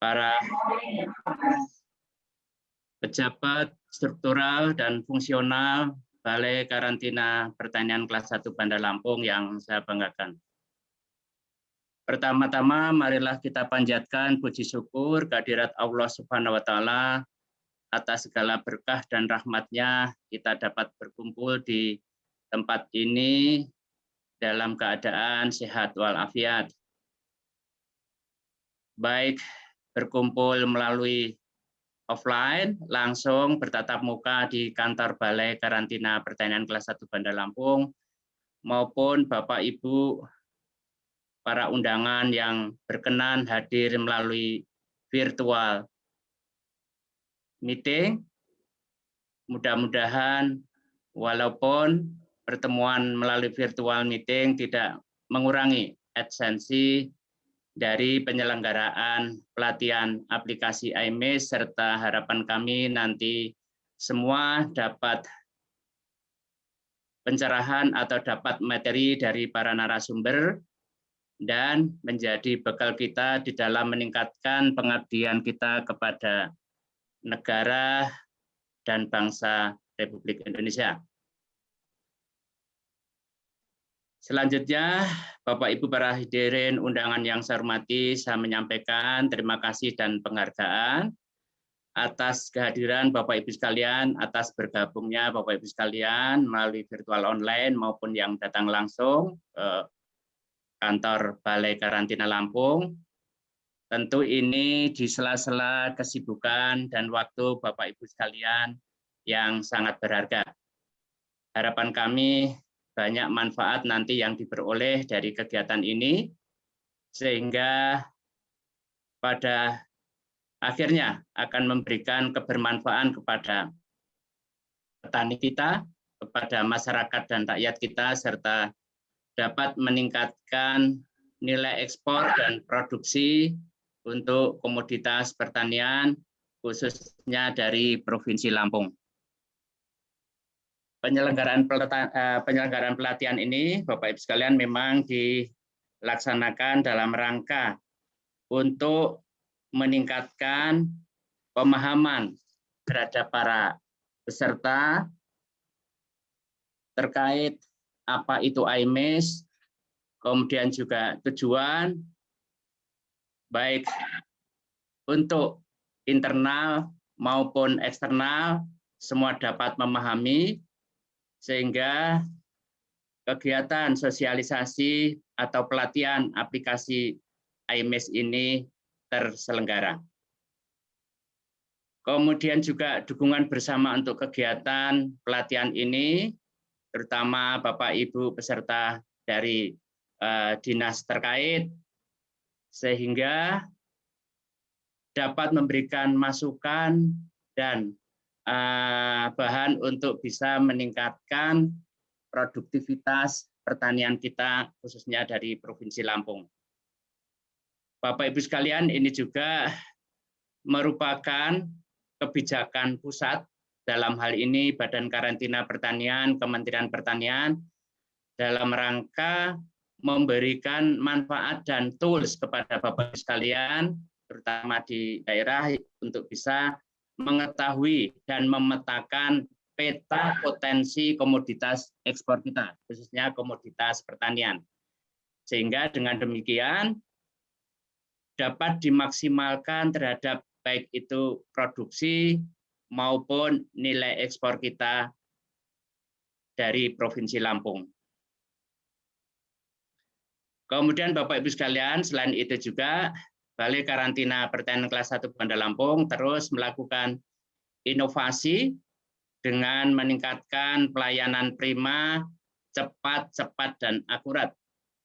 para pejabat struktural dan fungsional Balai Karantina Pertanian kelas 1 Bandar Lampung yang saya banggakan. Pertama-tama marilah kita panjatkan puji syukur kehadirat Allah Subhanahu wa taala atas segala berkah dan rahmat-Nya kita dapat berkumpul di tempat ini dalam keadaan sehat walafiat. Baik berkumpul melalui offline, langsung bertatap muka di kantor Balai Karantina Pertanian kelas 1 Bandar Lampung, maupun Bapak Ibu para undangan yang berkenan hadir melalui virtual meeting. Mudah-mudahan walaupun pertemuan melalui virtual meeting tidak mengurangi esensi dari penyelenggaraan pelatihan aplikasi IMES, serta harapan kami nanti semua dapat pencerahan atau dapat materi dari para narasumber dan menjadi bekal kita di dalam meningkatkan pengabdian kita kepada negara dan bangsa Republik Indonesia. Selanjutnya, Bapak Ibu para hadirin undangan yang saya hormati, saya menyampaikan terima kasih dan penghargaan atas kehadiran Bapak Ibu sekalian, atas bergabungnya Bapak Ibu sekalian melalui virtual online maupun yang datang langsung kantor Balai Karantina Lampung. Tentu ini di sela-sela kesibukan dan waktu Bapak Ibu sekalian yang sangat berharga. Harapan kami banyak manfaat nanti yang diperoleh dari kegiatan ini, sehingga pada akhirnya akan memberikan kebermanfaatan kepada petani kita, kepada masyarakat dan rakyat kita, serta dapat meningkatkan nilai ekspor dan produksi untuk komoditas pertanian, khususnya dari Provinsi Lampung. Penyelenggaraan pelatihan ini, Bapak Ibu sekalian, memang dilaksanakan dalam rangka untuk meningkatkan pemahaman terhadap para peserta terkait apa itu IMES, kemudian juga tujuan, baik untuk internal maupun eksternal, semua dapat memahami, sehingga kegiatan sosialisasi atau pelatihan aplikasi IMES ini terselenggara. Kemudian juga dukungan bersama untuk kegiatan pelatihan ini, terutama Bapak Ibu peserta dari dinas terkait, sehingga dapat memberikan masukan dan bahan untuk bisa meningkatkan produktivitas pertanian kita, khususnya dari Provinsi Lampung. Bapak Ibu sekalian, ini juga merupakan kebijakan pusat, dalam hal ini Badan Karantina Pertanian, Kementerian Pertanian, dalam rangka memberikan manfaat dan tools kepada Bapak Ibu sekalian, terutama di daerah, untuk bisa mengetahui dan memetakan peta potensi komoditas ekspor kita, khususnya komoditas pertanian. Sehingga dengan demikian dapat dimaksimalkan terhadap baik itu produksi maupun nilai ekspor kita dari Provinsi Lampung. Kemudian Bapak Ibu sekalian, selain itu juga Balai Karantina Pertanian kelas 1 Bandar Lampung terus melakukan inovasi dengan meningkatkan pelayanan prima, cepat, dan akurat.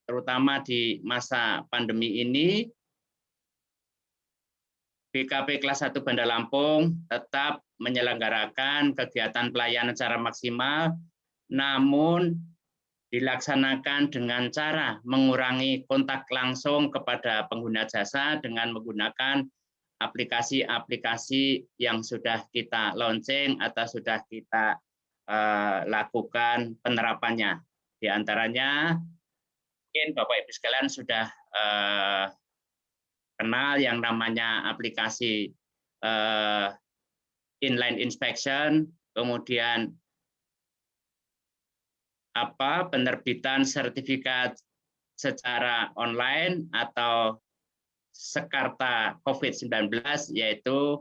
Terutama di masa pandemi ini, BKP kelas 1 Bandar Lampung tetap menyelenggarakan kegiatan pelayanan secara maksimal, namun dilaksanakan dengan cara mengurangi kontak langsung kepada pengguna jasa dengan menggunakan aplikasi-aplikasi yang sudah kita launching atau sudah kita lakukan penerapannya. Di antaranya, mungkin Bapak Ibu sekalian sudah kenal yang namanya aplikasi inline inspection, kemudian penerbitan sertifikat secara online atau Sekarta COVID-19, yaitu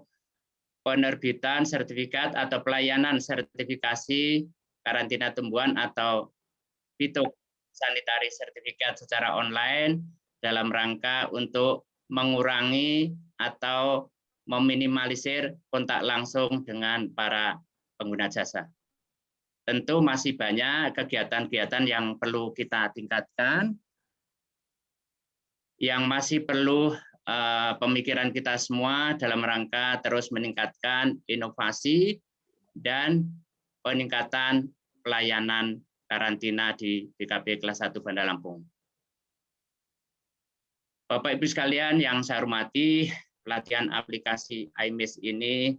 penerbitan sertifikat atau pelayanan sertifikasi karantina tumbuhan atau fitosanitary sertifikat secara online dalam rangka untuk mengurangi atau meminimalisir kontak langsung dengan para pengguna jasa. Tentu masih banyak kegiatan-kegiatan yang perlu kita tingkatkan, yang masih perlu pemikiran kita semua dalam rangka terus meningkatkan inovasi dan peningkatan pelayanan karantina di BKP kelas 1 Bandar Lampung. Bapak Ibu sekalian yang saya hormati, pelatihan aplikasi IMIS ini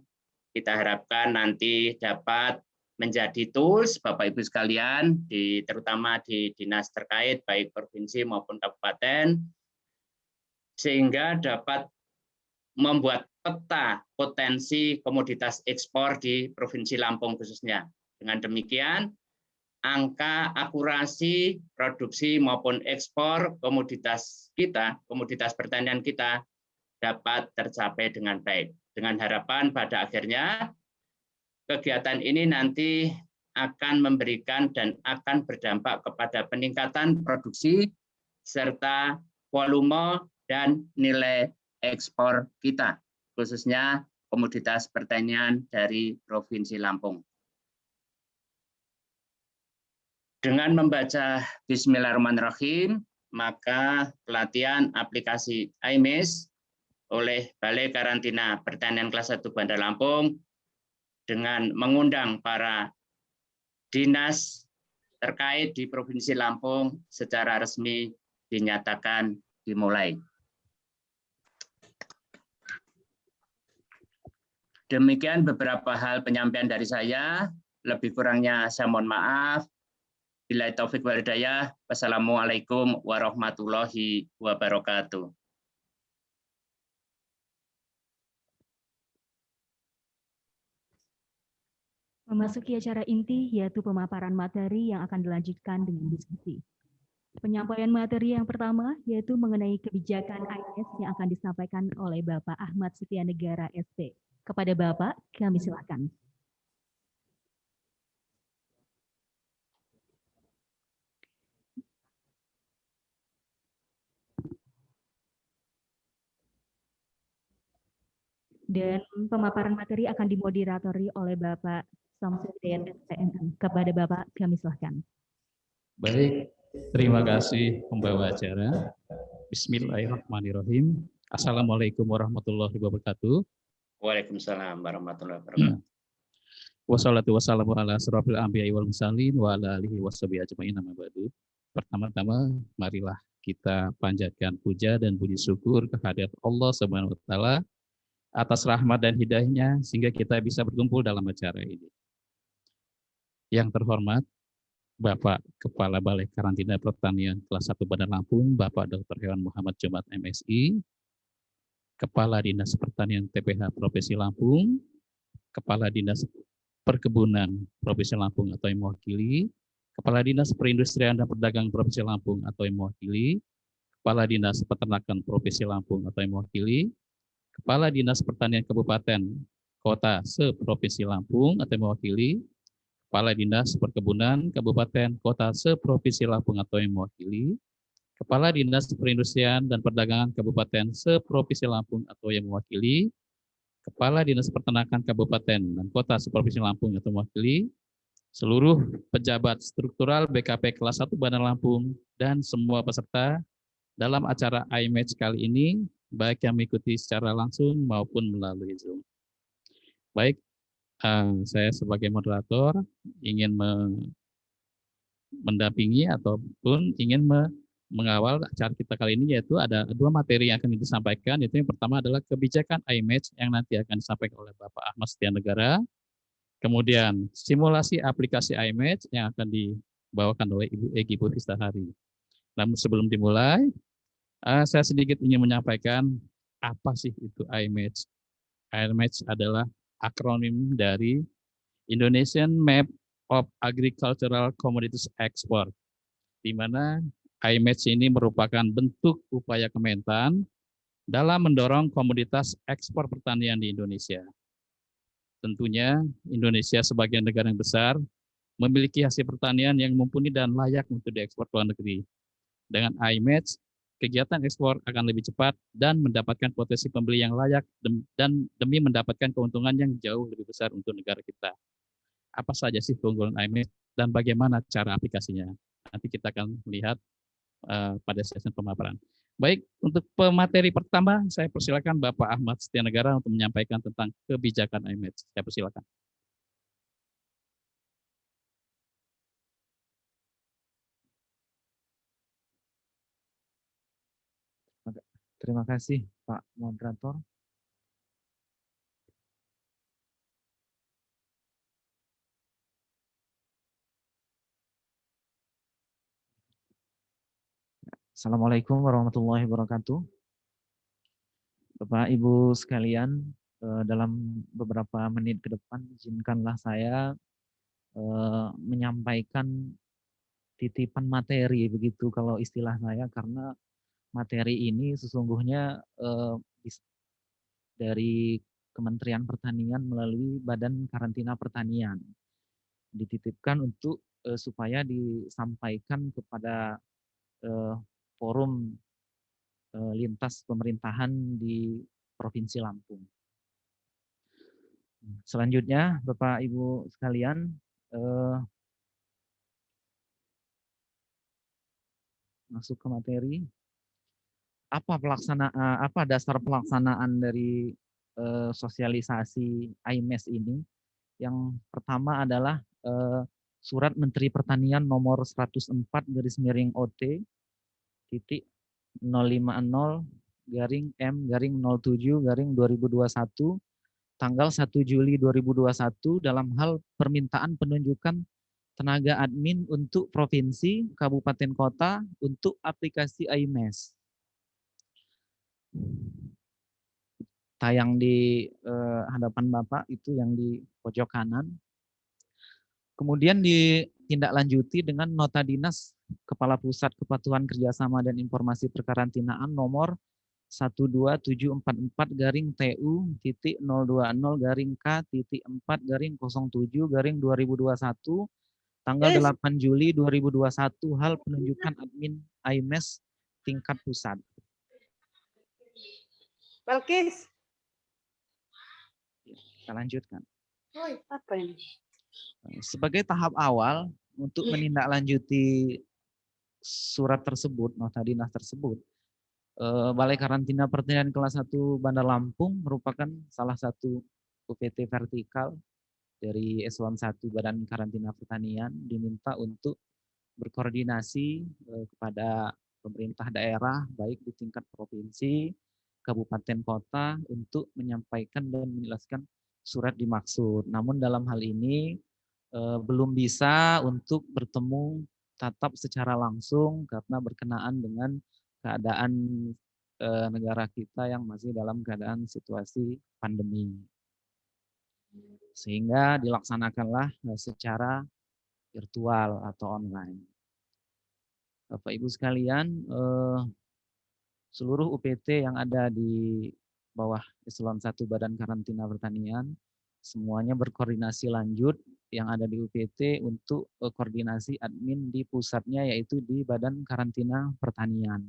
kita harapkan nanti dapat menjadi tools Bapak Ibu sekalian, terutama di dinas terkait baik provinsi maupun kabupaten, sehingga dapat membuat peta potensi komoditas ekspor di Provinsi Lampung khususnya. Dengan demikian, angka akurasi produksi maupun ekspor komoditas kita, komoditas pertanian kita dapat tercapai dengan baik. Dengan harapan pada akhirnya kegiatan ini nanti akan memberikan dan akan berdampak kepada peningkatan produksi serta volume dan nilai ekspor kita, khususnya komoditas pertanian dari Provinsi Lampung. Dengan membaca Bismillahirrahmanirrahim, maka pelatihan aplikasi IMIS oleh Balai Karantina Pertanian kelas 1 Bandar Lampung dengan mengundang para dinas terkait di Provinsi Lampung secara resmi dinyatakan dimulai. Demikian beberapa hal penyampaian dari saya. Lebih kurangnya saya mohon maaf. Billahi taufik wal hidayah. Wassalamualaikum warahmatullahi wabarakatuh. Memasuki acara inti, yaitu pemaparan materi yang akan dilanjutkan dengan diskusi. Penyampaian materi yang pertama yaitu mengenai kebijakan IMIS yang akan disampaikan oleh Bapak Ahmad Setianegara SP. Kepada Bapak, kami silakan. Dan pemaparan materi akan dimoderatori oleh Bapak Samsudin SPNM. Kepada Bapak, kami silakan. Baik, terima kasih pembawa acara. Bismillahirrahmanirrahim. Assalamualaikum warahmatullahi wabarakatuh. Waalaikumsalam warahmatullahi wabarakatuh. Wassalatu wassalamu ala asrofil anbiya'i wal mursalin wa ala alihi washabihi ajmain amma ba'du. Pertama-tama marilah kita panjatkan puja dan puji syukur kehadirat Allah Subhanahu wa taala atas rahmat dan hidayahnya sehingga kita bisa berkumpul dalam acara ini. Yang terhormat Bapak Kepala Balai Karantina Pertanian kelas 1 Bandar Lampung, Bapak Dr. Hewan Muhammad Jumat MSI, Kepala Dinas Pertanian TPH Provinsi Lampung, Kepala Dinas Perkebunan Provinsi Lampung atau yang mewakili, Kepala Dinas Perindustrian dan Perdagangan Provinsi Lampung atau yang mewakili, Kepala Dinas Peternakan Provinsi Lampung atau yang mewakili, Kepala Dinas Pertanian Kabupaten Kota se-Provinsi Lampung atau yang mewakili, Kepala Dinas Perkebunan Kabupaten Kota se-Provinsi Lampung atau yang mewakili, Kepala Dinas Perindustrian dan Perdagangan Kabupaten se-Provinsi Lampung atau yang mewakili, Kepala Dinas Peternakan Kabupaten dan Kota se-Provinsi Lampung atau mewakili, seluruh pejabat struktural BKP kelas 1 Bandar Lampung, dan semua peserta dalam acara IMIS kali ini, baik yang mengikuti secara langsung maupun melalui Zoom. Baik, saya sebagai moderator ingin mendampingi ataupun ingin mengawal acara kita kali ini, yaitu ada dua materi yang akan disampaikan, yaitu yang pertama adalah kebijakan IMIS yang nanti akan disampaikan oleh Bapak Ahmad Setianegara, kemudian simulasi aplikasi IMIS yang akan dibawakan oleh Ibu Egy Putistahari. Namun sebelum dimulai, saya sedikit ingin menyampaikan Apa sih itu IMATCH? IMATCH adalah akronim dari Indonesian Map of Agricultural Commodities Export, di mana IMATCH ini merupakan bentuk upaya Kementan dalam mendorong komoditas ekspor pertanian di Indonesia. Tentunya Indonesia sebagai negara yang besar memiliki hasil pertanian yang mumpuni dan layak untuk diekspor ke luar negeri. Dengan IMATCH, kegiatan ekspor akan lebih cepat dan mendapatkan potensi pembeli yang layak dan demi mendapatkan keuntungan yang jauh lebih besar untuk negara kita. Apa saja sih keunggulan IMATCH dan bagaimana cara aplikasinya? Nanti kita akan melihat pada sesi pemaparan. Baik, untuk pemateri pertama, saya persilakan Bapak Ahmad Setianegara untuk menyampaikan tentang kebijakan IMATCH. Saya persilakan. Terima kasih Pak Moderator. Assalamualaikum warahmatullahi wabarakatuh. Bapak Ibu sekalian, dalam beberapa menit ke depan izinkanlah saya menyampaikan titipan materi begitu kalau istilah saya, karena materi ini sesungguhnya dari Kementerian Pertanian melalui Badan Karantina Pertanian dititipkan untuk supaya disampaikan kepada forum lintas pemerintahan di Provinsi Lampung. Selanjutnya, Bapak Ibu sekalian, masuk ke materi. Apa dasar pelaksanaan dari sosialisasi IMATCH ini? Yang pertama adalah Surat Menteri Pertanian nomor 104/OT titik 050-M-07-2021 tanggal 1 Juli 2021 dalam hal permintaan penunjukan tenaga admin untuk provinsi, kabupaten, kota untuk aplikasi IMATCH. Tayang di hadapan Bapak itu yang di pojok kanan. Kemudian ditindaklanjuti dengan Nota Dinas Kepala Pusat Kepatuhan Kerjasama dan Informasi Perkarantinaan nomor 12740-K-4-07-2021 tanggal 8 Juli 2021 hal penunjukan admin IMATCH tingkat pusat. Balkis. Kita lanjutkan. Apa ini? Sebagai tahap awal untuk menindaklanjuti surat tersebut, nota dinas tersebut, Balai Karantina Pertanian kelas 1 Bandar Lampung merupakan salah satu UPT vertikal dari Eselon 1 Badan Karantina Pertanian diminta untuk berkoordinasi kepada pemerintah daerah baik di tingkat provinsi, kabupaten, kota untuk menyampaikan dan menjelaskan surat dimaksud. Namun dalam hal ini belum bisa untuk bertemu tatap secara langsung karena berkenaan dengan keadaan negara kita yang masih dalam keadaan situasi pandemi. Sehingga dilaksanakanlah secara virtual atau online. Bapak Ibu sekalian, seluruh UPT yang ada di bawah Eselon 1 Badan Karantina Pertanian semuanya berkoordinasi lanjut yang ada di UPT untuk koordinasi admin di pusatnya yaitu di Badan Karantina Pertanian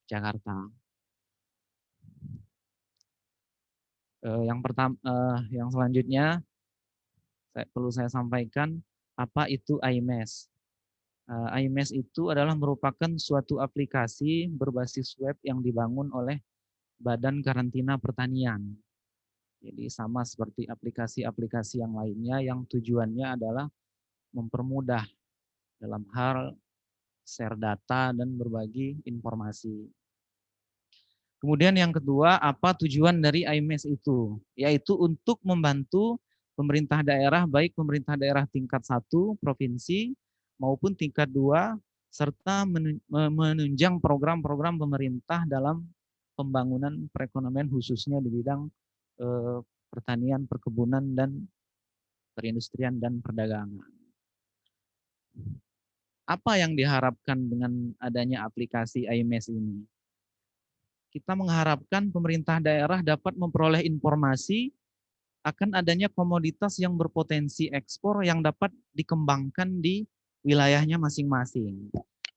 Jakarta. Yang selanjutnya perlu saya sampaikan apa itu IMATCH. IMATCH itu adalah merupakan suatu aplikasi berbasis web yang dibangun oleh Badan Karantina Pertanian. Jadi sama seperti aplikasi-aplikasi yang lainnya yang tujuannya adalah mempermudah dalam hal share data dan berbagi informasi. Kemudian yang kedua, apa tujuan dari IMATCH itu? Yaitu untuk membantu pemerintah daerah, baik pemerintah daerah tingkat 1, provinsi, maupun tingkat 2, serta menunjang program-program pemerintah dalam pembangunan perekonomian khususnya di bidang pertanian, perkebunan, dan perindustrian dan perdagangan. Apa yang diharapkan dengan adanya aplikasi IMES ini? Kita mengharapkan pemerintah daerah dapat memperoleh informasi akan adanya komoditas yang berpotensi ekspor yang dapat dikembangkan di wilayahnya masing-masing.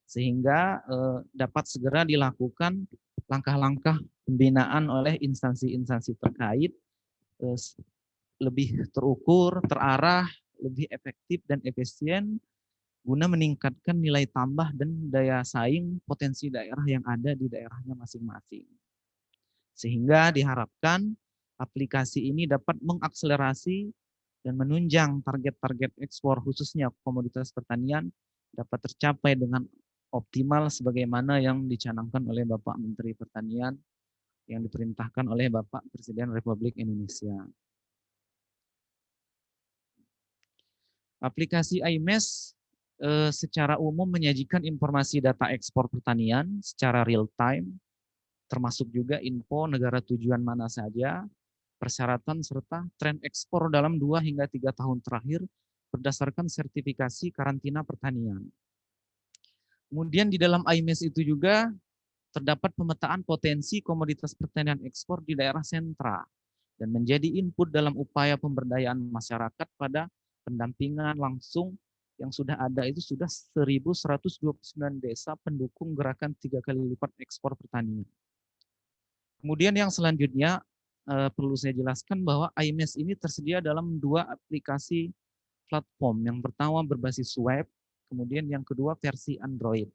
Sehingga dapat segera dilakukan langkah-langkah pembinaan oleh instansi-instansi terkait lebih terukur, terarah, lebih efektif dan efisien guna meningkatkan nilai tambah dan daya saing potensi daerah yang ada di daerahnya masing-masing. Sehingga diharapkan aplikasi ini dapat mengakselerasi dan menunjang target-target ekspor khususnya komoditas pertanian dapat tercapai dengan optimal sebagaimana yang dicanangkan oleh Bapak Menteri Pertanian yang diperintahkan oleh Bapak Presiden Republik Indonesia. Aplikasi IMES secara umum menyajikan informasi data ekspor pertanian secara real time, termasuk juga info negara tujuan mana saja, persyaratan serta tren ekspor dalam 2 hingga 3 tahun terakhir berdasarkan sertifikasi karantina pertanian. Kemudian di dalam IMES itu juga terdapat pemetaan potensi komoditas pertanian ekspor di daerah sentra dan menjadi input dalam upaya pemberdayaan masyarakat pada pendampingan langsung yang sudah ada itu sudah 1.129 desa pendukung gerakan 3 kali lipat ekspor pertanian. Kemudian yang selanjutnya perlu saya jelaskan bahwa IMES ini tersedia dalam 2 aplikasi platform. Yang pertama berbasis web, kemudian yang kedua versi Android.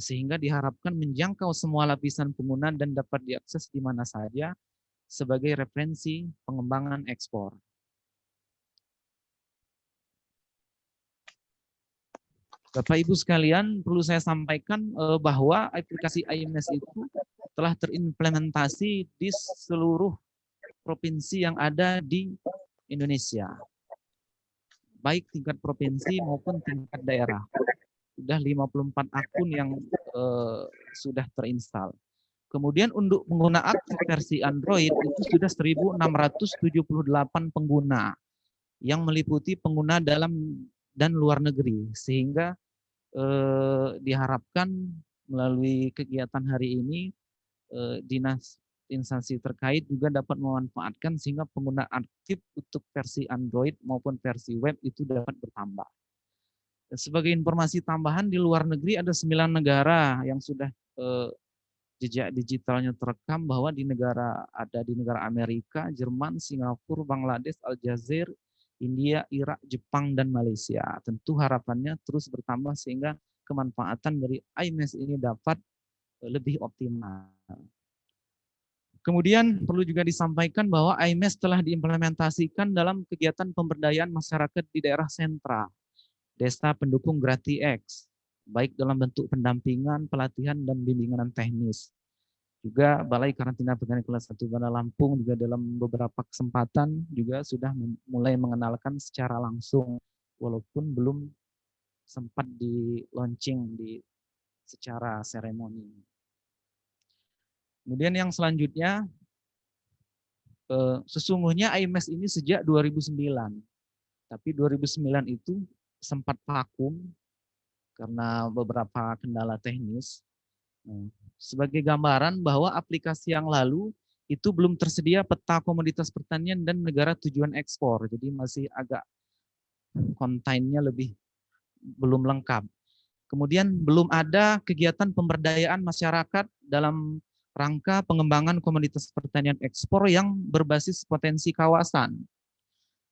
Sehingga diharapkan menjangkau semua lapisan pengguna dan dapat diakses di mana saja sebagai referensi pengembangan ekspor. Bapak Ibu sekalian, perlu saya sampaikan bahwa aplikasi IMES itu telah terimplementasi di seluruh provinsi yang ada di Indonesia. Baik tingkat provinsi maupun tingkat daerah. Sudah 54 akun yang sudah terinstal. Kemudian untuk pengguna aktif versi Android itu sudah 1.678 pengguna yang meliputi pengguna dalam dan luar negeri. Sehingga diharapkan melalui kegiatan hari ini dinas instansi terkait juga dapat memanfaatkan sehingga pengguna aktif untuk versi Android maupun versi web itu dapat bertambah. Dan sebagai informasi tambahan di luar negeri ada 9 negara yang sudah jejak digitalnya terekam bahwa di negara Amerika, Jerman, Singapura, Bangladesh, Aljazair, India, Irak, Jepang, dan Malaysia. Tentu harapannya terus bertambah sehingga kemanfaatan dari IMES ini dapat lebih optimal. Kemudian perlu juga disampaikan bahwa IMES telah diimplementasikan dalam kegiatan pemberdayaan masyarakat di daerah sentra, desa pendukung GratiX, baik dalam bentuk pendampingan, pelatihan, dan bimbingan teknis. Juga Balai Karantina Pertanian Kelas 1 Bandar Lampung juga dalam beberapa kesempatan juga sudah mulai mengenalkan secara langsung, walaupun belum sempat di launching secara seremoni. Kemudian yang selanjutnya, sesungguhnya IMES ini sejak 2009, tapi 2009 itu sempat vakum karena beberapa kendala teknis. Sebagai gambaran bahwa aplikasi yang lalu itu belum tersedia peta komoditas pertanian dan negara tujuan ekspor, jadi masih agak kontennya belum lengkap. Kemudian belum ada kegiatan pemberdayaan masyarakat dalam rangka pengembangan komoditas pertanian ekspor yang berbasis potensi kawasan.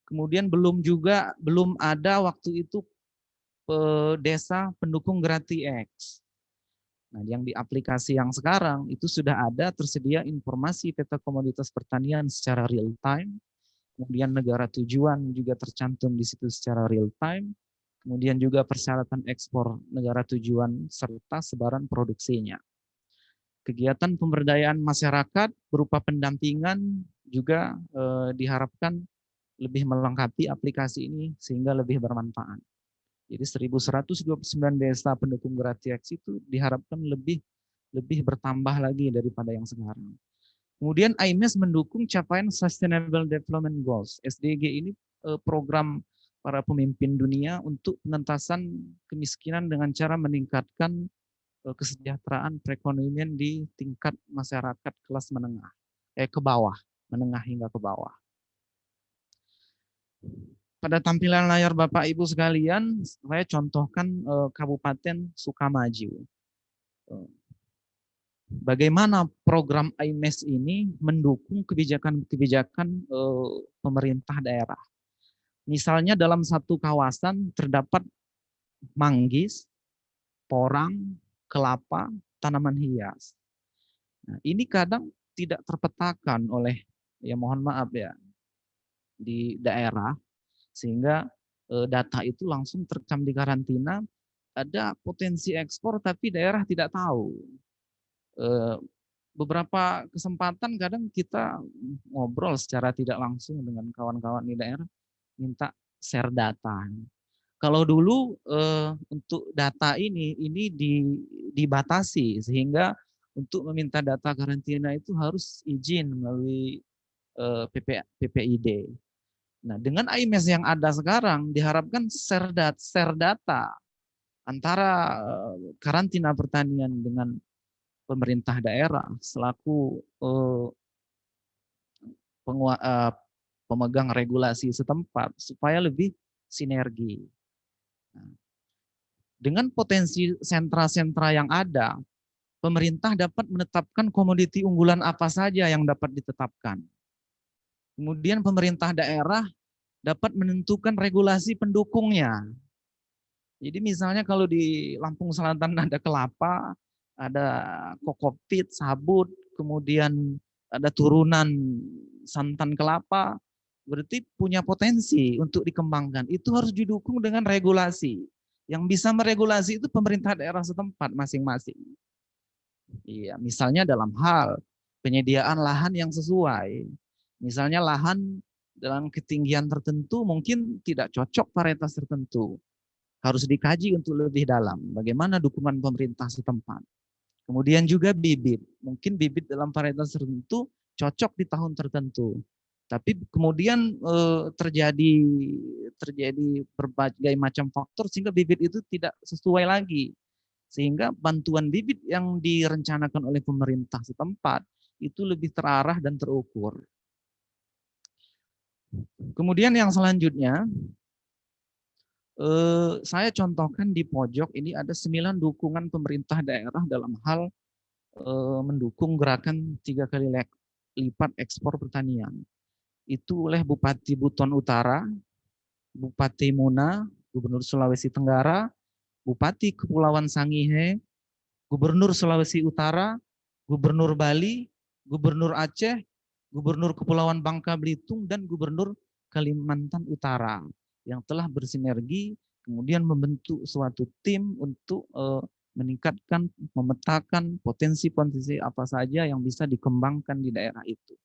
Kemudian belum ada waktu itu desa pendukung GratiX. Nah, yang di aplikasi yang sekarang itu sudah ada tersedia informasi peta komoditas pertanian secara real time, kemudian negara tujuan juga tercantum di situ secara real time, kemudian juga persyaratan ekspor negara tujuan serta sebaran produksinya. Kegiatan pemberdayaan masyarakat berupa pendampingan juga diharapkan lebih melengkapi aplikasi ini sehingga lebih bermanfaat. Jadi 1.129 desa pendukung GratiX itu diharapkan lebih lebih bertambah lagi daripada yang sekarang. Kemudian IMES mendukung capaian Sustainable Development Goals. SDG ini program para pemimpin dunia untuk penentasan kemiskinan dengan cara meningkatkan kesejahteraan perekonomian di tingkat masyarakat kelas menengah, ke bawah, menengah hingga ke bawah. Pada tampilan layar Bapak Ibu sekalian, saya contohkan Kabupaten Sukamaju. Bagaimana program IMES ini mendukung kebijakan-kebijakan pemerintah daerah. Misalnya dalam satu kawasan terdapat manggis, porang, kelapa, tanaman hias. Nah, ini kadang tidak terpetakan oleh, ya mohon maaf ya, di daerah, sehingga data itu langsung terekam di karantina, ada potensi ekspor tapi daerah tidak tahu. Beberapa kesempatan kadang kita ngobrol secara tidak langsung dengan kawan-kawan di daerah, minta share data. Kalau dulu untuk data ini dibatasi, sehingga untuk meminta data karantina itu harus izin melalui PPID. Nah, dengan IMES yang ada sekarang diharapkan share data antara karantina pertanian dengan pemerintah daerah selaku pemegang regulasi setempat supaya lebih sinergi. Dengan potensi sentra-sentra yang ada, pemerintah dapat menetapkan komoditi unggulan apa saja yang dapat ditetapkan. Kemudian pemerintah daerah dapat menentukan regulasi pendukungnya. Jadi misalnya kalau di Lampung Selatan ada kelapa, ada kokopit, sabut, kemudian ada turunan santan kelapa, berarti punya potensi untuk dikembangkan. Itu harus didukung dengan regulasi. Yang bisa meregulasi itu pemerintah daerah setempat masing-masing. Iya, misalnya dalam hal penyediaan lahan yang sesuai. Misalnya lahan dalam ketinggian tertentu mungkin tidak cocok varietas tertentu. Harus dikaji untuk lebih dalam. Bagaimana dukungan pemerintah setempat. Kemudian juga bibit. Mungkin bibit dalam varietas tertentu cocok di tahun tertentu. Tapi kemudian terjadi berbagai macam faktor sehingga bibit itu tidak sesuai lagi. Sehingga bantuan bibit yang direncanakan oleh pemerintah setempat itu lebih terarah dan terukur. Kemudian yang selanjutnya, saya contohkan di pojok ini ada 9 dukungan pemerintah daerah dalam hal mendukung gerakan 3 kali lipat ekspor pertanian. Itu oleh Bupati Buton Utara, Bupati Muna, Gubernur Sulawesi Tenggara, Bupati Kepulauan Sangihe, Gubernur Sulawesi Utara, Gubernur Bali, Gubernur Aceh, Gubernur Kepulauan Bangka Belitung, dan Gubernur Kalimantan Utara yang telah bersinergi kemudian membentuk suatu tim untuk meningkatkan, memetakan potensi-potensi apa saja yang bisa dikembangkan di daerah itu.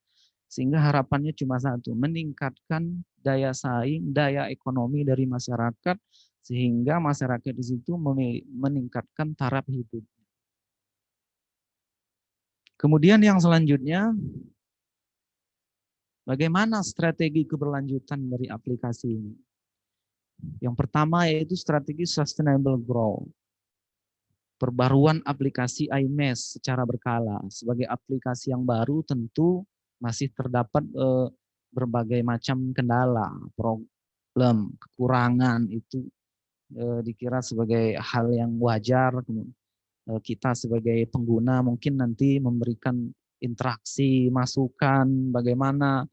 Sehingga harapannya cuma satu, meningkatkan daya saing, daya ekonomi dari masyarakat, sehingga masyarakat di situ meningkatkan taraf hidup. Kemudian yang selanjutnya, bagaimana strategi keberlanjutan dari aplikasi ini? Yang pertama yaitu strategi sustainable growth. Perbaruan aplikasi IMES secara berkala. Sebagai aplikasi yang baru tentu masih terdapat berbagai macam kendala, problem, kekurangan itu dikira sebagai hal yang wajar. Kita sebagai pengguna mungkin nanti memberikan interaksi, masukan, bagaimana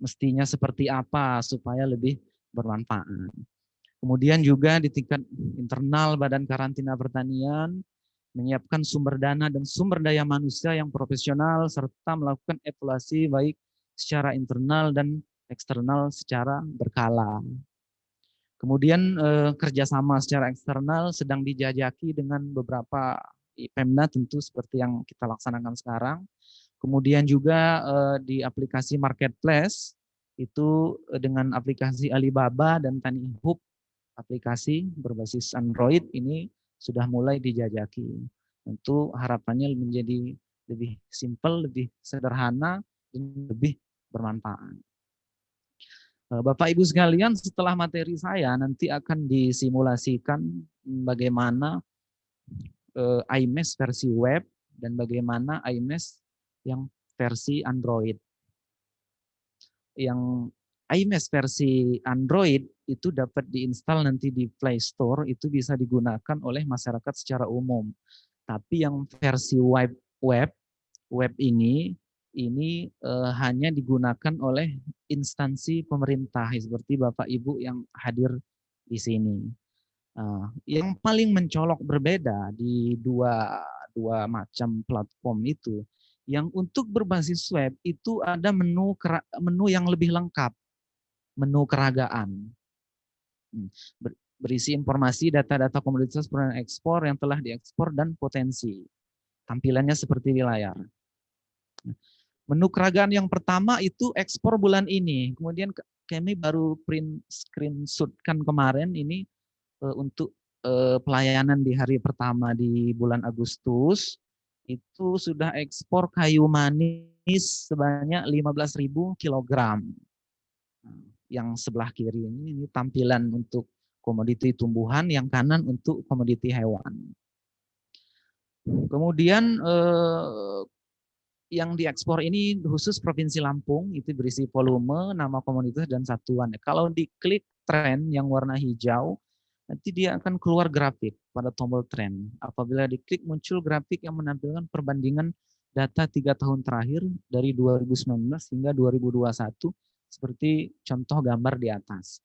mestinya seperti apa supaya lebih bermanfaat. Kemudian juga di tingkat internal Badan Karantina Pertanian menyiapkan sumber dana dan sumber daya manusia yang profesional serta melakukan evaluasi baik secara internal dan eksternal secara berkala. Kemudian kerjasama secara eksternal sedang dijajaki dengan beberapa Pemda tentu seperti yang kita laksanakan sekarang. Kemudian juga di aplikasi marketplace itu dengan aplikasi Alibaba dan Tanihub, aplikasi berbasis Android ini sudah mulai dijajaki. Tentu harapannya menjadi lebih simpel, lebih sederhana, dan lebih bermanfaat. Bapak Ibu sekalian, setelah materi saya nanti akan disimulasikan bagaimana iMesh versi web dan bagaimana iMesh yang versi Android. Yang iMesh versi Android itu dapat diinstal nanti di Play Store, itu bisa digunakan oleh masyarakat secara umum. Tapi yang versi web ini hanya digunakan oleh instansi pemerintah seperti Bapak Ibu yang hadir di sini. Yang paling mencolok berbeda di dua macam platform itu, yang untuk berbasis web itu ada menu yang lebih lengkap, menu keragaan. Berisi informasi data-data komoditas perdagangan ekspor yang telah diekspor dan potensi. Tampilannya seperti di layar. Menu keragaan yang pertama itu ekspor bulan ini. Kemudian kami baru print screenshot-kan kemarin ini untuk pelayanan di hari pertama di bulan Agustus. Itu sudah ekspor kayu manis sebanyak 15.000 kilogram. Yang sebelah kiri ini tampilan untuk komoditi tumbuhan, yang kanan untuk komoditi hewan. Kemudian yang diekspor ini khusus Provinsi Lampung, itu berisi volume, nama komoditas, dan satuan. Kalau diklik tren yang warna hijau, nanti dia akan keluar grafik pada tombol tren. Apabila diklik muncul grafik yang menampilkan perbandingan data 3 tahun terakhir dari 2019 hingga 2021, seperti contoh gambar di atas.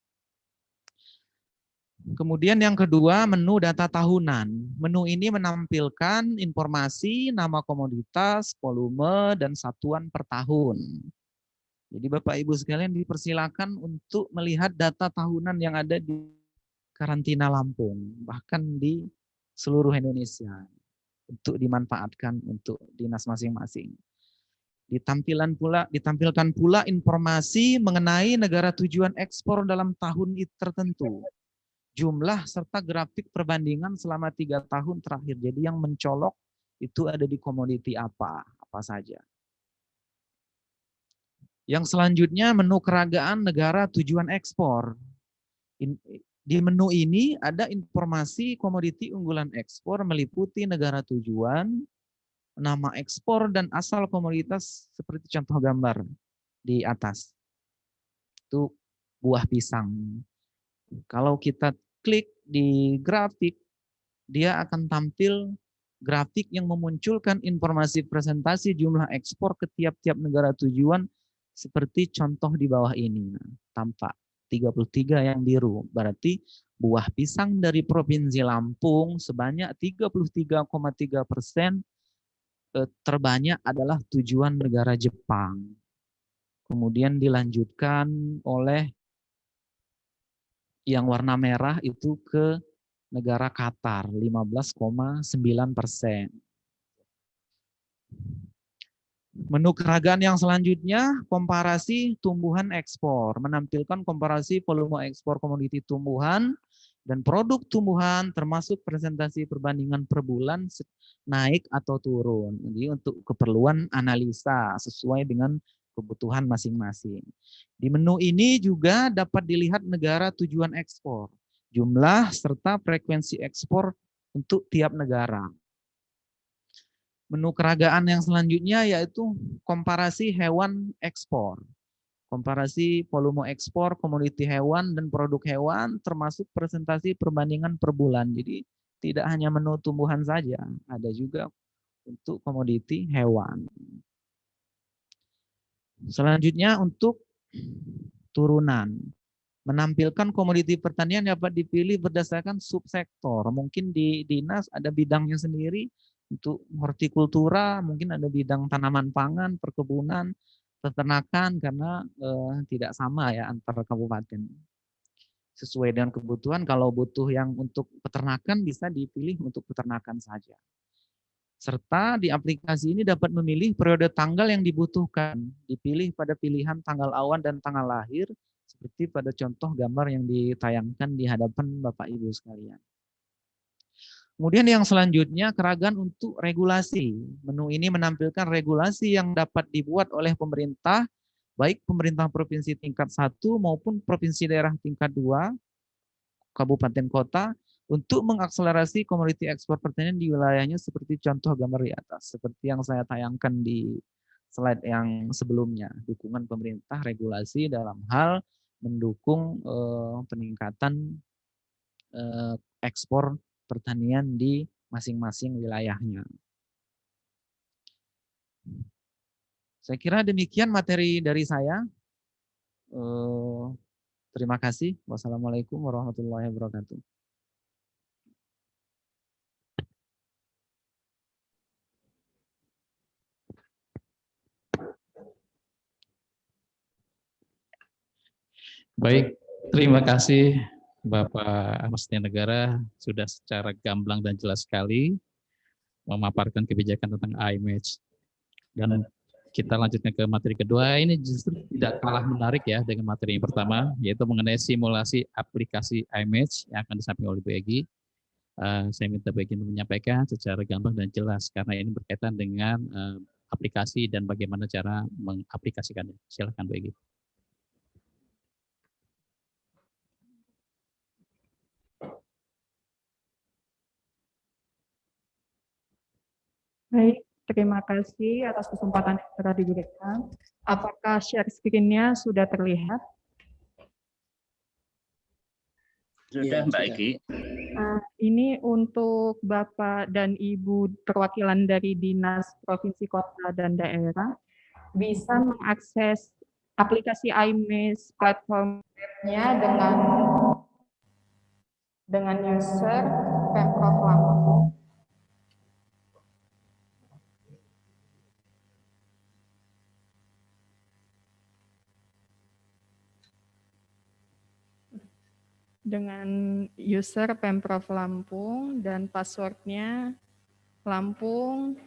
Kemudian yang kedua, menu data tahunan. Menu ini menampilkan informasi nama komoditas, volume, dan satuan per tahun. Jadi Bapak Ibu sekalian dipersilakan untuk melihat data tahunan yang ada di karantina Lampung, bahkan di seluruh Indonesia, untuk dimanfaatkan untuk dinas masing-masing. Ditampilkan pula informasi mengenai negara tujuan ekspor dalam tahun tertentu. Jumlah serta grafik perbandingan selama 3 tahun terakhir. Jadi yang mencolok itu ada di komoditi apa saja. Yang selanjutnya menu keragaan negara tujuan ekspor. Di menu ini ada informasi komoditi unggulan ekspor meliputi negara tujuan, nama ekspor, dan asal komoditas seperti contoh gambar di atas. Itu buah pisang. Kalau kita klik di grafik, dia akan tampil grafik yang memunculkan informasi presentasi jumlah ekspor ke tiap-tiap negara tujuan seperti contoh di bawah ini. Nah, tampak 33 yang biru, berarti buah pisang dari Provinsi Lampung sebanyak 33,3% terbanyak adalah tujuan negara Jepang. Kemudian dilanjutkan oleh yang warna merah itu ke negara Qatar, 15,9%. Menu keragaan yang selanjutnya, komparasi tumbuhan ekspor. Menampilkan komparasi volume ekspor komoditi tumbuhan dan produk tumbuhan termasuk presentasi perbandingan per bulan naik atau turun. Jadi untuk keperluan analisa sesuai dengan kebutuhan masing-masing. Di menu ini juga dapat dilihat negara tujuan ekspor, jumlah serta frekuensi ekspor untuk tiap negara. Menu keragaan yang selanjutnya yaitu komparasi hewan ekspor. Komparasi volume ekspor komoditi hewan dan produk hewan termasuk presentasi perbandingan per bulan. Jadi tidak hanya menu tumbuhan saja, ada juga untuk komoditi hewan. Selanjutnya untuk turunan. Menampilkan komoditi pertanian dapat dipilih berdasarkan subsektor. Mungkin di dinas ada bidangnya sendiri, untuk hortikultura mungkin ada bidang tanaman pangan, perkebunan, peternakan, karena tidak sama ya antar kabupaten. Sesuai dengan kebutuhan, kalau butuh yang untuk peternakan bisa dipilih untuk peternakan saja. Serta di aplikasi ini dapat memilih periode tanggal yang dibutuhkan, dipilih pada pilihan tanggal awan dan tanggal lahir, seperti pada contoh gambar yang ditayangkan di hadapan Bapak Ibu sekalian. Kemudian yang selanjutnya keragaman untuk regulasi. Menu ini menampilkan regulasi yang dapat dibuat oleh pemerintah, baik pemerintah provinsi tingkat 1 maupun provinsi daerah tingkat 2, kabupaten kota, untuk mengakselerasi komoditi ekspor pertanian di wilayahnya seperti contoh gambar di atas. Seperti yang saya tayangkan di slide yang sebelumnya. Dukungan pemerintah regulasi dalam hal mendukung peningkatan ekspor pertanian di masing-masing wilayahnya. Saya kira demikian materi dari saya. Terima kasih. Wassalamualaikum warahmatullahi wabarakatuh. Baik, terima kasih Bapak Mesti Negara sudah secara gamblang dan jelas sekali memaparkan kebijakan tentang IMAGE. Dan kita lanjutkan ke materi kedua, ini justru tidak kalah menarik ya dengan materi yang pertama, yaitu mengenai simulasi aplikasi IMAGE yang akan disampaikan oleh Bu Egi. Saya minta Bu Egi untuk menyampaikan secara gamblang dan jelas, karena ini berkaitan dengan aplikasi dan bagaimana cara mengaplikasikannya. Silakan Bu Egi. Baik, terima kasih atas kesempatan yang telah diberikan. Apakah share screen-nya sudah terlihat? Sudah, Mbak Egi. Ini untuk Bapak dan Ibu perwakilan dari Dinas Provinsi Kota dan Daerah bisa mengakses aplikasi IMAGE platformnya dengan user Pemprov Lampung. Dengan user Pemprov Lampung dan passwordnya Lampung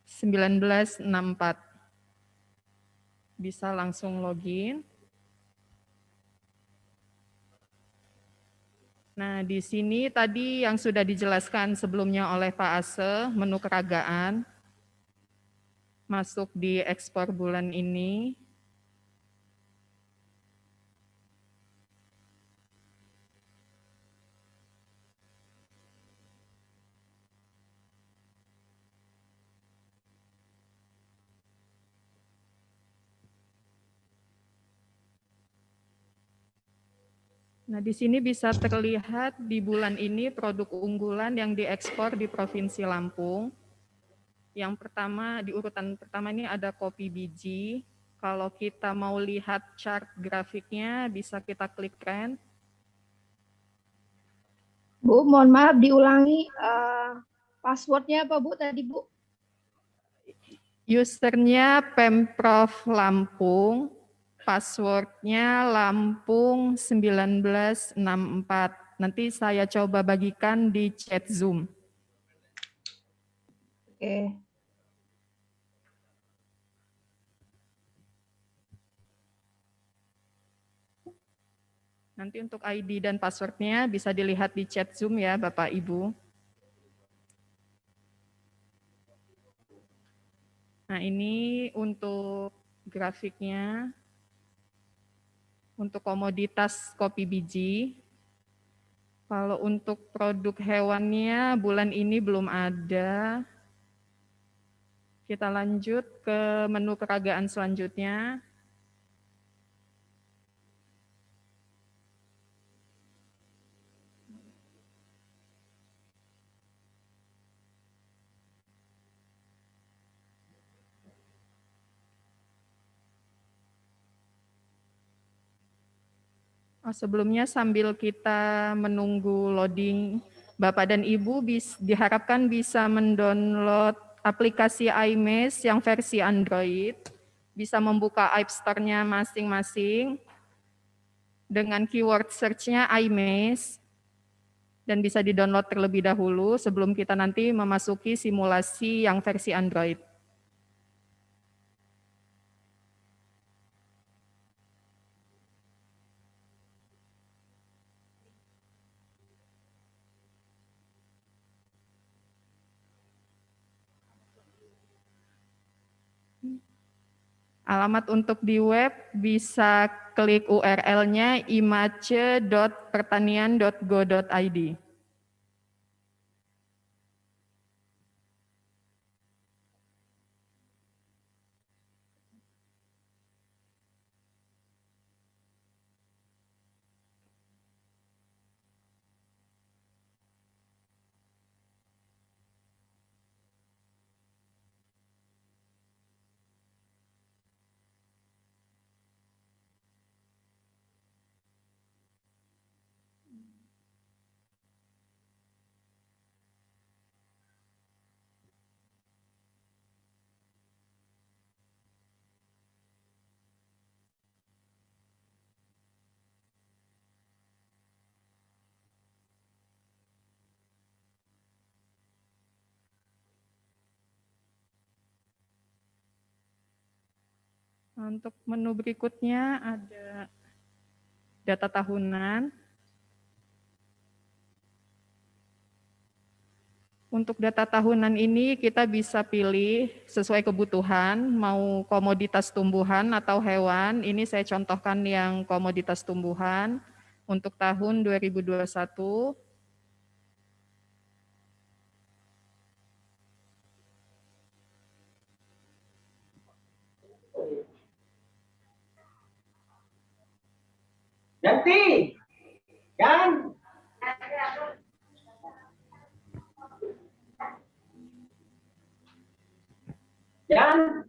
1964. Bisa langsung login. Nah, di sini tadi yang sudah dijelaskan sebelumnya oleh Pak Ase, menu keragaan masuk di ekspor bulan ini. Nah, di sini bisa terlihat di bulan ini produk unggulan yang diekspor di Provinsi Lampung. Yang pertama, di urutan pertama ini ada kopi biji. Kalau kita mau lihat chart grafiknya, bisa kita klik trend. Bu, mohon maaf diulangi passwordnya apa Bu tadi Bu? Usernya Pemprov Lampung, passwordnya Lampung 1964. Nanti saya coba bagikan di chat Zoom. Oke. Nanti untuk ID dan passwordnya bisa dilihat di chat Zoom ya Bapak Ibu. Nah, ini untuk grafiknya. Untuk komoditas kopi biji. Kalau untuk produk hewannya bulan ini belum ada. Kita lanjut ke menu peragaan selanjutnya. Sebelumnya sambil kita menunggu loading, Bapak dan Ibu diharapkan bisa mendownload aplikasi IMAGE yang versi Android, bisa membuka App Store-nya masing-masing dengan keyword search-nya IMAGE, dan bisa di-download terlebih dahulu sebelum kita nanti memasuki simulasi yang versi Android. Alamat untuk di web bisa klik URL-nya imace.pertanian.go.id. Untuk menu berikutnya ada data tahunan. Untuk data tahunan ini kita bisa pilih sesuai kebutuhan, mau komoditas tumbuhan atau hewan. Ini saya contohkan yang komoditas tumbuhan untuk tahun 2021. Ganti, kan? Jan.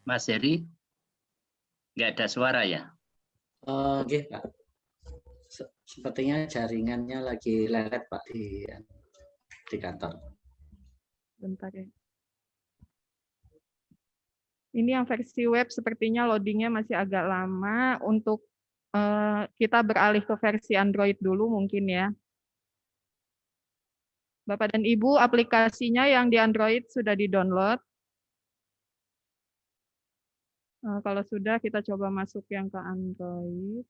Mas Heri, nggak ada suara ya? Oke, Pak. Sepertinya jaringannya lagi lelet, Pak, di kantor. Bentar ya. Ini yang versi web sepertinya loadingnya masih agak lama. Untuk kita beralih ke versi Android dulu mungkin ya. Bapak dan Ibu, aplikasinya yang di Android sudah di-download. Kalau sudah, kita coba masuk yang ke Android.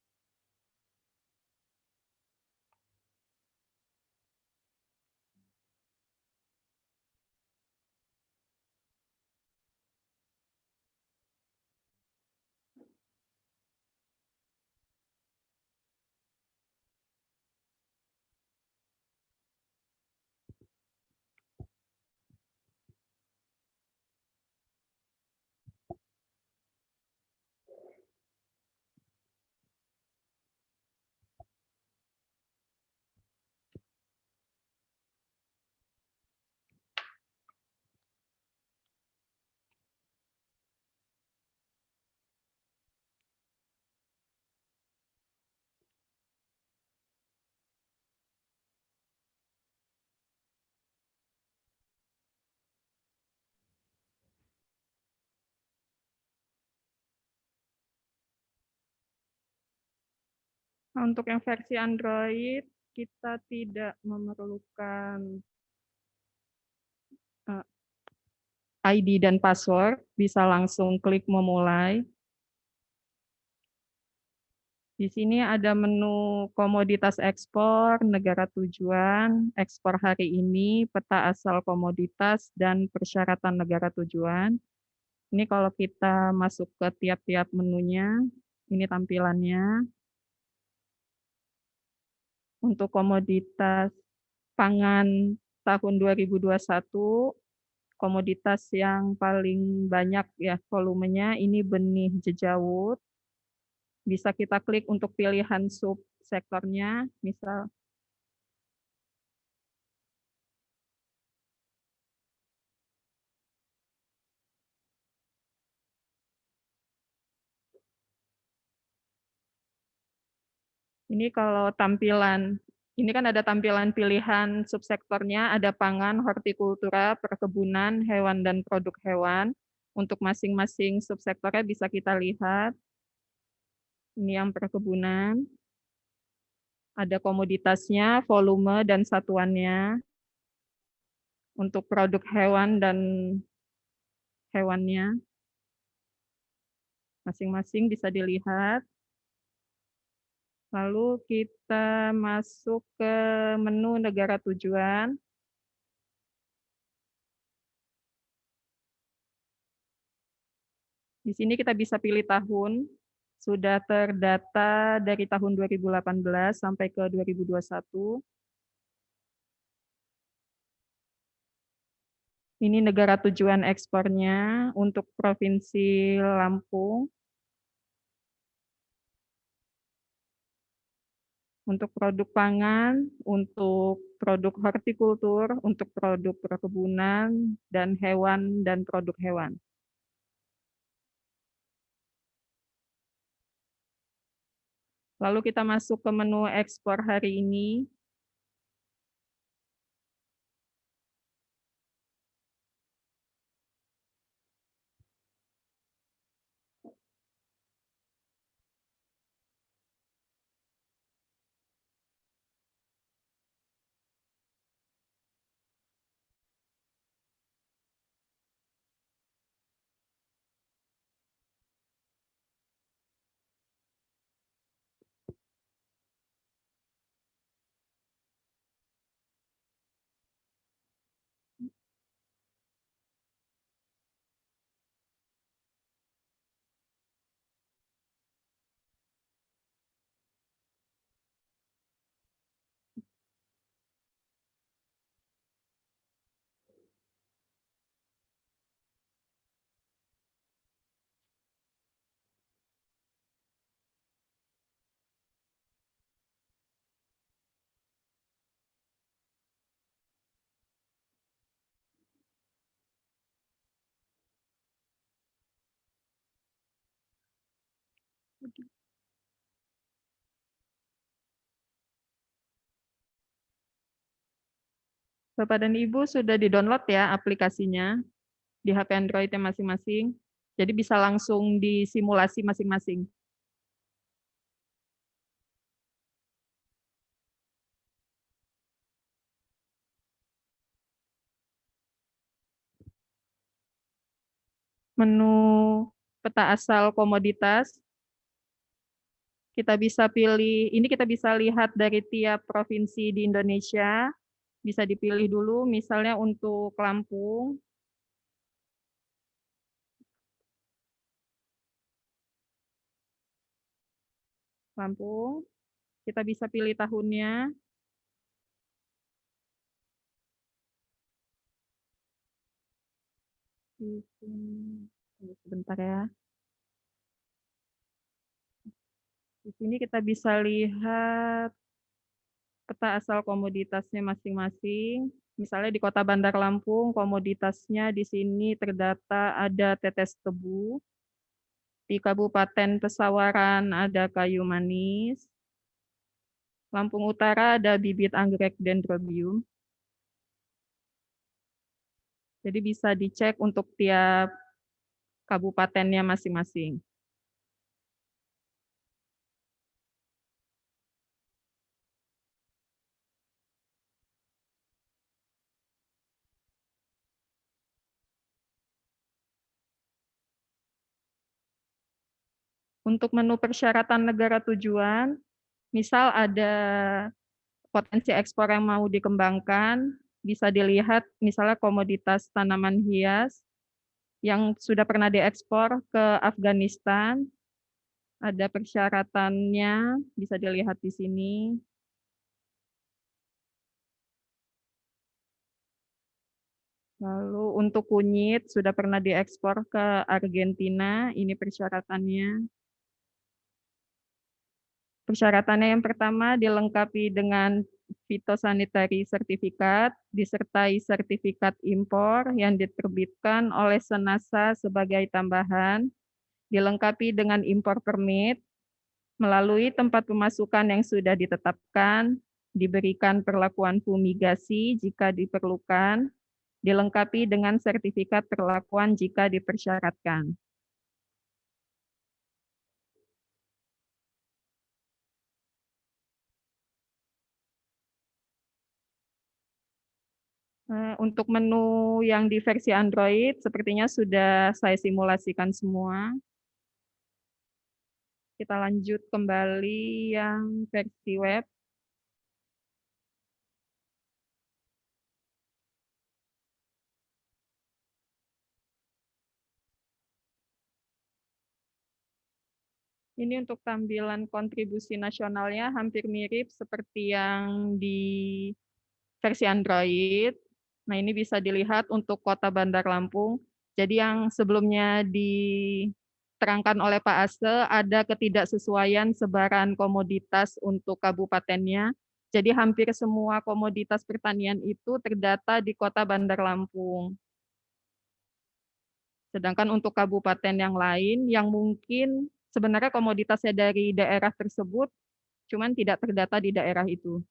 Nah, untuk yang versi Android, kita tidak memerlukan ID dan password, bisa langsung klik memulai. Di sini ada menu komoditas ekspor, negara tujuan, ekspor hari ini, peta asal komoditas, dan persyaratan negara tujuan. Ini kalau kita masuk ke tiap-tiap menunya, ini tampilannya. Untuk komoditas pangan tahun 2021, komoditas yang paling banyak ya volumenya ini benih jejawut. Bisa kita klik untuk pilihan subsektornya, misal ini kalau tampilan, ini kan ada tampilan pilihan subsektornya, ada pangan, hortikultura, perkebunan, hewan, dan produk hewan. Untuk masing-masing subsektornya bisa kita lihat. Ini yang perkebunan. Ada komoditasnya, volume, dan satuannya. Untuk produk hewan dan hewannya, masing-masing bisa dilihat. Lalu kita masuk ke menu negara tujuan. Di sini kita bisa pilih tahun, sudah terdata dari tahun 2018 sampai ke 2021. Ini negara tujuan ekspornya untuk Provinsi Lampung. Untuk produk pangan, untuk produk hortikultur, untuk produk perkebunan, dan hewan dan produk hewan. Lalu kita masuk ke menu ekspor hari ini. Bapak dan Ibu sudah di-download ya aplikasinya di HP Android-nya masing-masing. Jadi bisa langsung disimulasi masing-masing. Menu peta asal komoditas. Kita bisa pilih, ini kita bisa lihat dari tiap provinsi di Indonesia. Bisa dipilih dulu, misalnya untuk Lampung. Lampung, kita bisa pilih tahunnya. Sebentar ya. Di sini kita bisa lihat peta asal komoditasnya masing-masing. Misalnya di Kota Bandar Lampung, komoditasnya di sini terdata ada tetes tebu. Di Kabupaten Pesawaran ada kayu manis. Lampung Utara ada bibit anggrek dendrobium. Jadi bisa dicek untuk tiap kabupatennya masing-masing. Untuk menu persyaratan negara tujuan, misal ada potensi ekspor yang mau dikembangkan, bisa dilihat misalnya komoditas tanaman hias yang sudah pernah diekspor ke Afghanistan, ada persyaratannya, bisa dilihat di sini. Lalu untuk kunyit sudah pernah diekspor ke Argentina, ini persyaratannya. Persyaratannya yang pertama dilengkapi dengan phytosanitary certificate, disertai sertifikat impor yang diterbitkan oleh Senasa sebagai tambahan, dilengkapi dengan impor permit, melalui tempat pemasukan yang sudah ditetapkan, diberikan perlakuan fumigasi jika diperlukan, dilengkapi dengan sertifikat perlakuan jika dipersyaratkan. Untuk menu yang di versi Android, sepertinya sudah saya simulasikan semua. Kita lanjut kembali yang versi web. Ini untuk tampilan kontribusi nasionalnya hampir mirip seperti yang di versi Android. Nah, ini bisa dilihat untuk Kota Bandar Lampung. Jadi yang sebelumnya diterangkan oleh Pak Ase, ada ketidaksesuaian sebaran komoditas untuk kabupatennya. Jadi hampir semua komoditas pertanian itu terdata di Kota Bandar Lampung. Sedangkan untuk kabupaten yang lain yang mungkin sebenarnya komoditasnya dari daerah tersebut, cuman tidak terdata di daerah itu.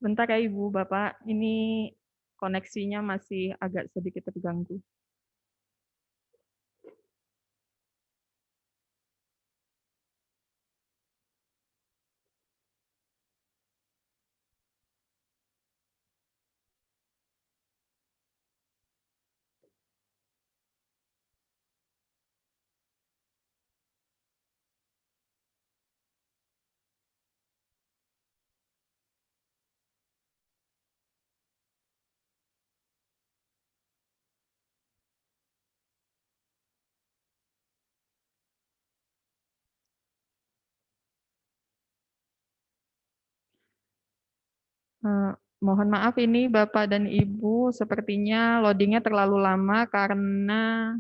Bentar ya Ibu, Bapak, ini koneksinya masih agak sedikit terganggu. Mohon maaf ini Bapak dan Ibu, sepertinya loadingnya terlalu lama karena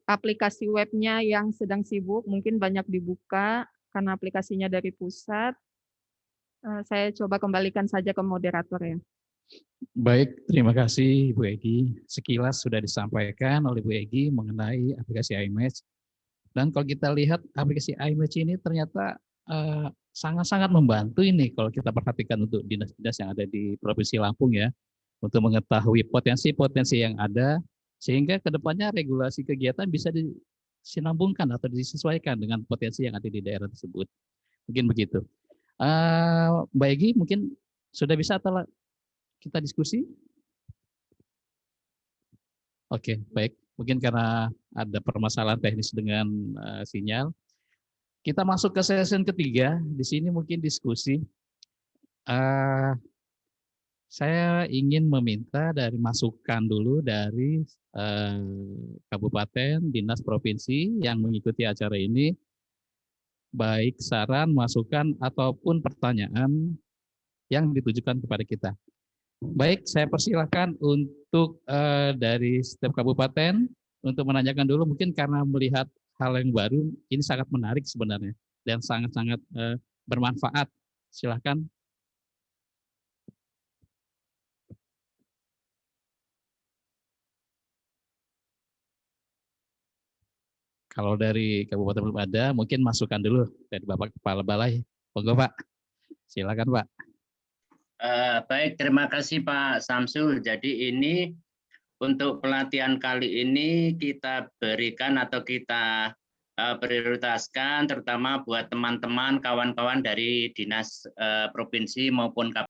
aplikasi webnya yang sedang sibuk, mungkin banyak dibuka karena aplikasinya dari pusat. Saya coba kembalikan saja ke moderator ya. Baik, terima kasih Bu Egi. Sekilas sudah disampaikan oleh Bu Egi mengenai aplikasi iMatch. Dan kalau kita lihat aplikasi iMatch ini ternyata sangat-sangat membantu ini kalau kita perhatikan untuk dinas-dinas yang ada di Provinsi Lampung ya, untuk mengetahui potensi-potensi yang ada, sehingga kedepannya regulasi kegiatan bisa disinambungkan atau disesuaikan dengan potensi yang ada di daerah tersebut. Mungkin begitu. Mbak Egi mungkin sudah bisa atau kita diskusi? Oke, baik. Mungkin karena ada permasalahan teknis dengan sinyal. Kita masuk ke sesi ketiga. Di sini mungkin diskusi. Saya ingin meminta dari masukan dulu dari kabupaten, dinas provinsi yang mengikuti acara ini, baik saran, masukan, ataupun pertanyaan yang ditujukan kepada kita. Baik, saya persilakan untuk dari setiap kabupaten untuk menanyakan dulu, mungkin karena melihat hal yang baru, ini sangat menarik sebenarnya dan sangat-sangat bermanfaat. Silakan. Kalau dari kabupaten belum ada, mungkin masukan dulu dari Bapak Kepala Balai. Monggo Pak, silakan Pak. Baik, terima kasih Pak Samsul. Jadi ini untuk pelatihan kali ini kita berikan atau kita prioritaskan terutama buat teman-teman, kawan-kawan dari dinas provinsi maupun kabupaten